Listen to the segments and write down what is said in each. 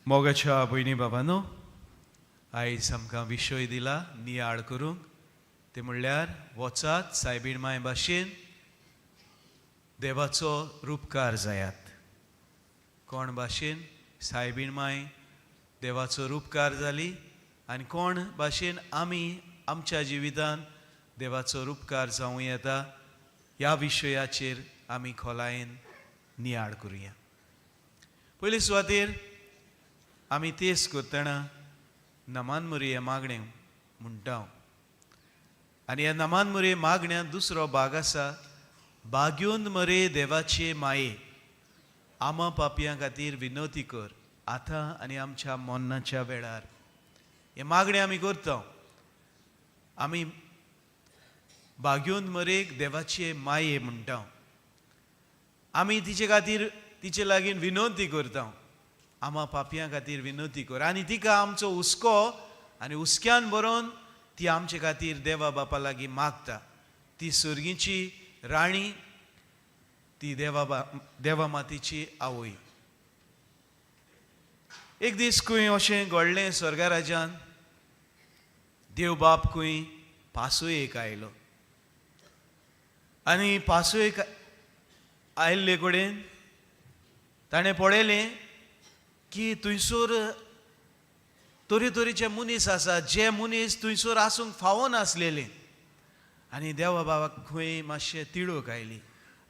मोगाच्या भयणी बाबांनो, आयज आमकां विशय दिला नियाळ करूंक. ते म्हणल्यार वचात सायबीण माय भाशेन देवाचो रूपकार जायात. कोण भाशेन सायबीण माय देवाचो रूपकार जाली आनी कोण भाशेन आमी आमच्या जिवितान देवाचो रूपकार जावं येता, ह्या विशयाचेर आमी खोलायेन नियाळ करुया. पयले सुवातेर आमी तेच करतना नमान मरे हे मागणें म्हणटा. आनी ह्या नमान मरे मागण्यांत दुसरो भाग आसा, भाग्योन मरे देवाचे माये, आमा पापयां खातीर विनवती कर आतां आनी आमच्या मरणाच्या वेळार. हे मागणें आमी करता. आमी भाग्योन मरेक देवाचे माये म्हणटा. आमी तिचे खातीर तिचे लागीं विनवती करता. आमा पापयां खातीर विनवती कर आनी तिका आमचो हुस्को आनी हुस्क्यान बरोवन ती आमचे खातीर देवा बापा लागीं मागता. ती सुर्गीची राणी, ती देवा मातीची आवय. एक दीस खंय अशें घडलें स्वर्गा राज्यान, देव बाप खंय पासयेक आयलो आनी पासयेक आयिल्ले कडेन ताणें पळयलें की थंयसर तरेतरेचे मनीस आसा, जे मनीस थंयसर आसूंक फावो नासलेले. आनी देवा बाबाक खंय मातशें तिडूक आयली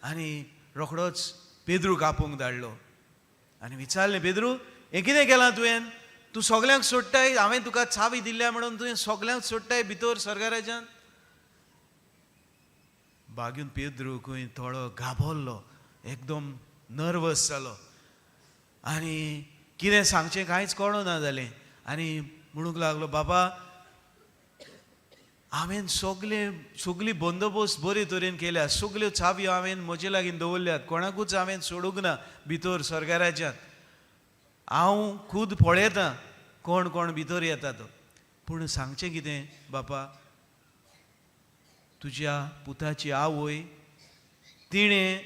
आनी रोखडोच पेद्रूक आपोवंक धाडलो आनी विचारलें, पेद्रू हें कितें केलां तुवें? तूं सगल्यांक सोडटाय, हांवें तुका चावी दिल्या म्हणून तुवें सगल्यांक सोडटाय भितर स्वर्गा राज्यान? भाग्यून पेद्रू खंय थोडो घाबरलो, एकदम नर्वस जालो आनी कितें सांगचें कांयच कळना जालें. आनी म्हणूंक लागलो, बाबा हांवें सगली बंदोबस्त बरे तरेन केल्या, सगल्यो चावयो हांवें म्हजे लागीं दवरल्यात, कोणाकूच हांवें सोडूंक ना भितर स्वर्गा राज्यांत. हांव खूद पळयतां कोण कोण भितर येता तो. पूण सांगचें कितें बापा, तुज्या पुताची आवय तिणें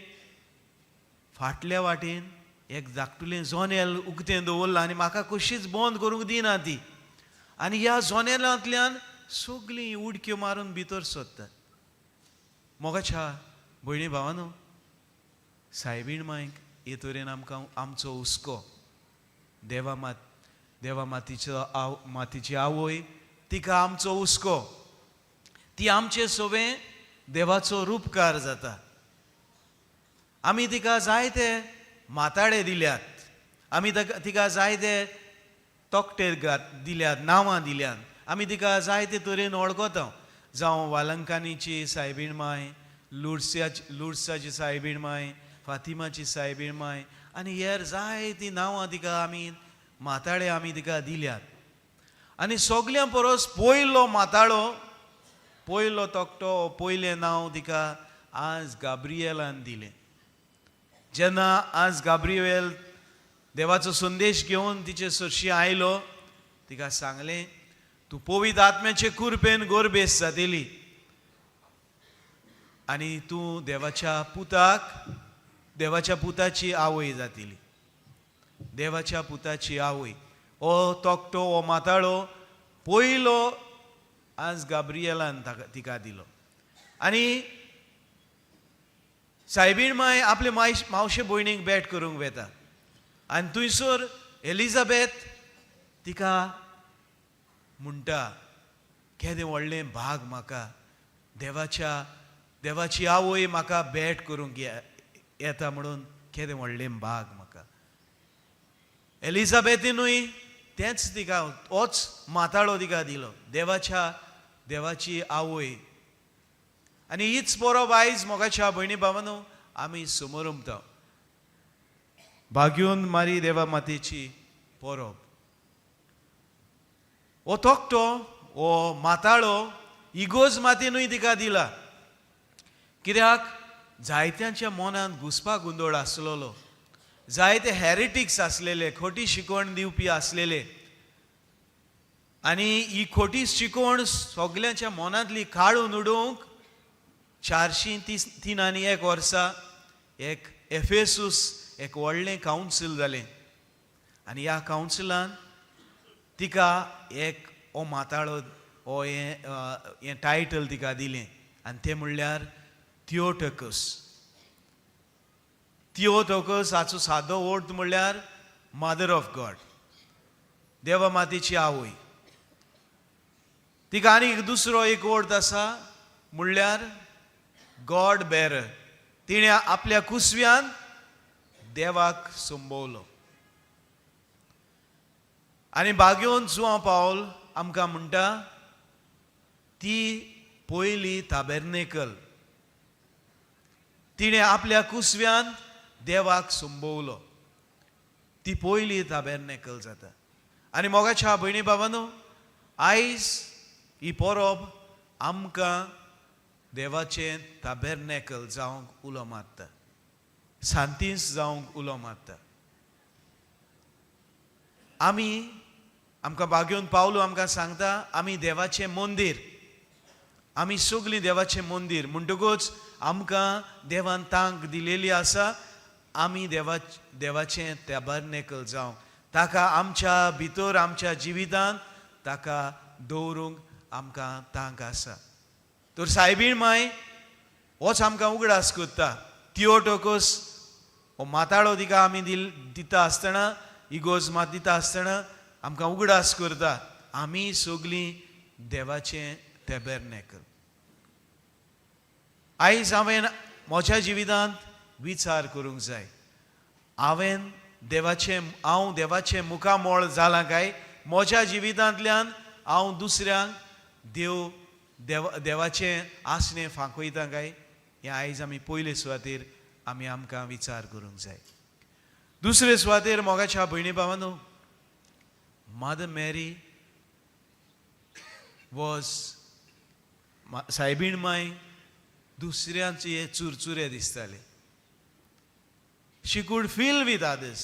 फाटल्या वाटेन एक धाकटुलें जोनेल उक्तें दवरलां आनी म्हाका कशीच बंद करूंक दिना ती. आनी ह्या जोनेलांतल्यान सगलीं उडक्यो मारून भितर सोदतात. मोगाच्या भयणी भावांनो, सायबीण मांयक हे तरेन आमकां आमचो हुस्को, देवा मातीची आवय, तिका आमचो हुस्को, ती आमचे सोबें देवाचो रूपकार जाता. आमी तिका जायते माताडे दिल्यात, आमी तिका जायते तोकटे दिल्यात, नांवां दिल्यात, आमी तिका जायते तरेन वळखता. जावं वालंकानीची सायबीण माय, लुर्साची सायबीण माय, फातिमाची सायबीण माय आनी हेर जायतीं नांवां तिका आमी माताडे आमी तिका दिल्यात. आनी सगल्यां परस पयलो माताळो, पयलो तोकटो, पयलें नांव तिका आज गाब्रिएलान दिलें. जेन्ना आज गाब्रिएल देवाचो संदेश घेवन तिचे सरशी आयलो, तिका सांगलें, तूं पवित्र आत्म्याचे कुरपेन गोरबेस जातली आनी तूं देवाच्या पुताची आवय जातली. देवाच्या पुताची आवय हो तोकटो, हो माताळो पयलो आज गाब्रिएलान तिका दिलो. आनी सायबीण माय आपले मावशे भयणीक भेट करूंक वेता आनी थंयसर एलिझाबेथ तिका म्हणटा, केदें व्हडलें भाग म्हाका, देवाची आवय म्हाका भेट करूंक येता म्हणून केदें व्हडलें भाग म्हाका. एलिझाबेथीनूय तेंच तिका, होच माताळो तिका दिलो, देवाची आवय. आनी हीच परब आयज मोगाच्या भयणी भावांनो आमी समोरुमता. भाग्योन मारी देवा मातेची परब. हो तोकटो, हो माताळो इगोज मातेनूय तिका दिला. कित्याक जायत्यांच्या मनांत घुसपा गुंदोळ आसलेलो, जायते हेरिटिक्स आसलेले, खोटी शिकवण दिवपी आसलेले आनी ही खोटी शिकवण सगल्यांच्या मनांतली काडून उडोवंक 403 वर्सां एक एफेसूस एक व्हडलें कावन्सील जालें आनी ह्या कावन्सिलान तिका एक हो माताळो हो हें टायटल तिका दिलें आनी तें म्हणल्यार थियोटोकस. थियोटोकस हाचो सादो अर्थ म्हणल्यार मदर ऑफ गॉड, देवा मातेची आवय. तिका आनी दुसरो एक अर्थ आसा म्हणल्यार गॉड बेरर. तिणें आपल्या कुसव्यान देवाक संबोवलो. आनी बागेवन जुआं पावल आमकां म्हणटा ती पयली ताबेर्नेकल तिणें आपल्या कुसव्यान देवाक संबोवलो. ती पयली ताबेर्नेकल जाता. आनी मोगाच्या भयणी भावांनो, आयज ही परब आमकां देवाचें ताबेर्नेकल जावंक उलो मारता, सांतीस जावंक उलो मारता. आमकां बागेवन पावलो आमकां सांगता आमी देवाचें मंदीर, आमी सगळीं देवाचें मंदीर म्हणटकूच आमकां देवान तांक दिलेली आसा आमी देवाचें ताबेर्नेकल जावंक, ताका आमच्या भितर आमच्या जिवितांत ताका दवरूंक आमकां तांक आसा. तर सायबीण माय होच आमकां उगडास करता. थियोटोकस हो माताळो तिका आमी दिता आसतना, इगोज मात दिता आसतना आमकां उगडास करता आमी सगळीं देवाचें ताबेर्नेकल. आयज हांवें म्हज्या जिवितांत विचार करूंक जाय, हांव देवाचें मुखामोळ जालां काय, म्हज्या जिवितांतल्यान हांव दुसऱ्यांक देवाचें आसणें फांकयता काय, हें आयज आमी पयले सुवातेर आमकां विचार करूंक जाय. दुसरे सुवातेर मोगाच्या भयणी भावांनो, मदर मेरी वॉज सायबीण माय दुसऱ्यांचे चुरचुरे दिसताले. She could feel with others,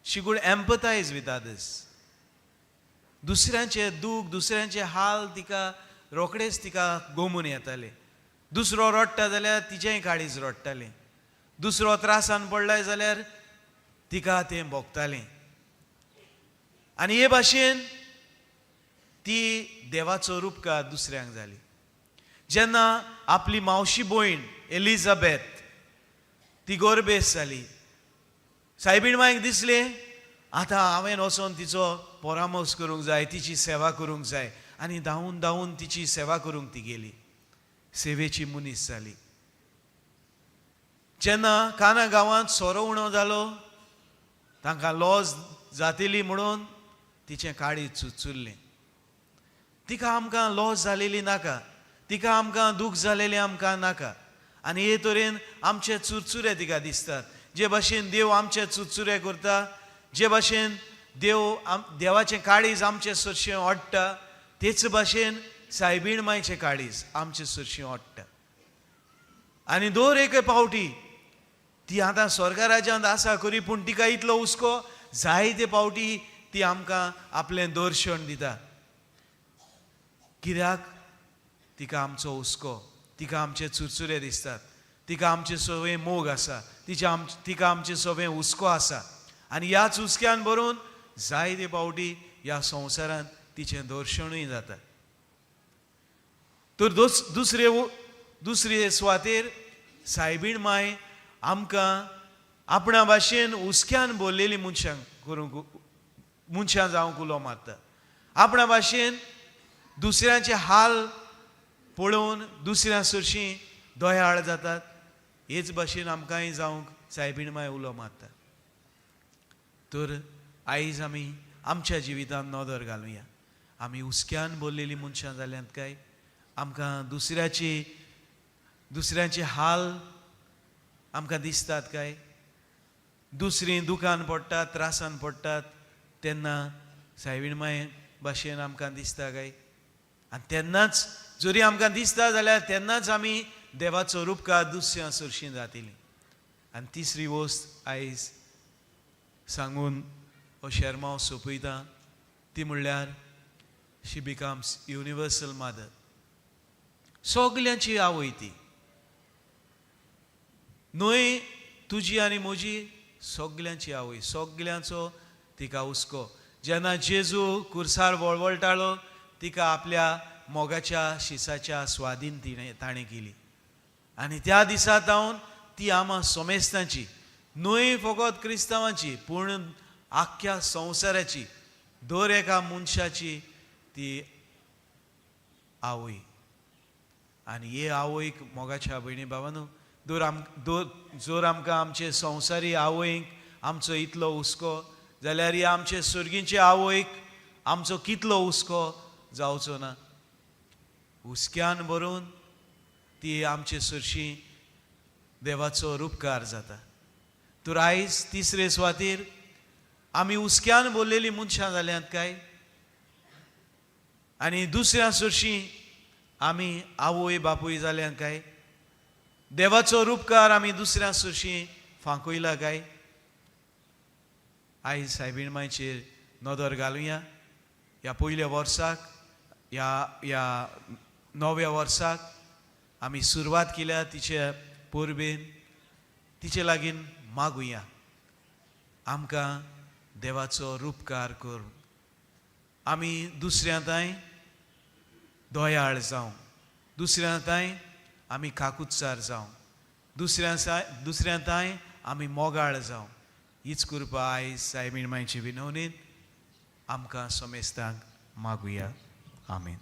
she could empathise with others. दुसऱ्यांचे दूख, दुसऱ्यांचे हाल तिका रोखडेच तिका गोमून येताले. दुसरो रडटा जाल्यार तिचेंय काळीज रडटालें. दुसरो त्रासान पडलाय जाल्यार तिका तें भोगतालें. आनी हे भाशेन ती देवाचो रूपकार दुसऱ्यांक जाली. जेन्ना आपली मावशी भयण एलिझाबेथ ती गोरबेस जाली, सायबीण मायक दिसलें आतां हांवें वचोन तिचो परामर्श करूंक जाय, तिची सेवा करूंक जाय. आनी धांवून धांवून तिची सेवा करूंक ती गेली, सेवेची मनीस जाली. जेन्ना काना गांवांत सोरो उणो जालो, तांकां लॉस जातली म्हणून तिचें काळीज चुचुरलें. तिका आमकां लॉस जालेली नाका, तिका आमकां दूख जालेलें आमकां नाका. आनी हे तरेन आमचे चुरचुरे तिका दिसतात. जे भाशेन देव आमचे चुरचुरे करता, जे भाशेन देवाचें काळीज आमचे सरशें ओडटा, तेच भाशेन सायबीण मायचें काळीज आमचे सरशें ओडटा. आनी दर एक पावटी ती आतां स्वर्गा राज्यांत आसा खरी, पूण तिका इतलो हुस्को जायते पावटी ती आमकां आपलें दर्शन दिता. कित्याक तिका आमचो हुस्को, तिका आमचे चुरचुरे दिसतात, तिका आमचे सगळें मोग आसा, तिका आमचे सगळें हुस्को आसा. आनी ह्याच हुस्क्यान भरून जायते पावटी ह्या संवसारांत तिचें दर्शनूय जाता. तर दुसरे सुवातेर सायबीण माय आमकां आपणा भाशेन हुस्क्यान भरलेली मनशां जावंक उलो मारता. आपणा भाशेन दुसऱ्यांचे हाल पळोवन दुसऱ्यां सरशीं दोयाळ जातात. हेच भाशेन आमकांय जावंक सायबीण माय उलो मारता. तर आयज आमी आमच्या जिवितांत नदर घालुया. आमी हुस्क्यान भरलेलीं मनशां जाल्यांत काय, आमकां दुसऱ्यांचे हाल आमकां दिसतात काय, दुसरीं दुखान पडटात, त्रासान पडटात तेन्ना सायबीण माय भाशेन आमकां दिसता काय. आनी तेन्नाच जरी आमकां दिसता जाल्यार तेन्नाच आमी देवाचो रूपकार दुसऱ्यां सरशीं जातलीं. आनी तिसरी वस्त आयज सांगून हो शर्माव सोंपयता ती म्हणल्यार शी बिकम्स युनिवर्सल मदर. सगल्यांची आवय ती, न्हय तुजी आनी म्हजी सगल्यांची आवय, सगल्यांचो तिका हुस्को. जेन्ना जेजू कुर्सार वळवळटालो तिका आपल्या मोगाच्या शिसाच्या स्वाधीन ताणें केली. आनी त्या दिसा जावन ती आमां सोमेस्तांची, न्हय फकत क्रिस्तांवांची पूण आख्ख्या संवसाराची, दर एका मनशाची ती आवय. आनी हे आवयक मोगाच्या भयणी भावांनो, जोर आमकां आमचे संवसारी आवयक आमचो इतलो हुस्को, जाल्यार ही आमचे सुर्गीचे आवयक आमचो कितलो हुस्को जावचो ना. हुस्क्यान भरून ती आमचे सुरशी देवाचो उपकार जाता. तर आयज तिसरे सुवातेर आमी हुस्क्यान भरलेली मनशां जाल्यांत काय, आनी दुसऱ्या सुरशी आमी आवय बापूय जाल्यांत काय, देवाचो उपकार आमी दुसऱ्या सुरशी फांकयला काय. आयज सायबीण मांयचेर नदर घालुया. ह्या पयल्या वर्साक, ह्या नव्या वर्साक आमी सुरवात केल्या तिच्या पोरबेन. तिचे लागीं मागुया आमकां देवाचो उपकार कर. आमी दुसऱ्यांताय दोयाळ जावं, दुसऱ्यांताय आमी काकुत्सार जावं, दुसऱ्यांताय आमी मोगाळ जावं. हीच कृपा आयज सायबीण मांयचे विनवणेन आमकां सोमेस्तांक मागुया. आमीन.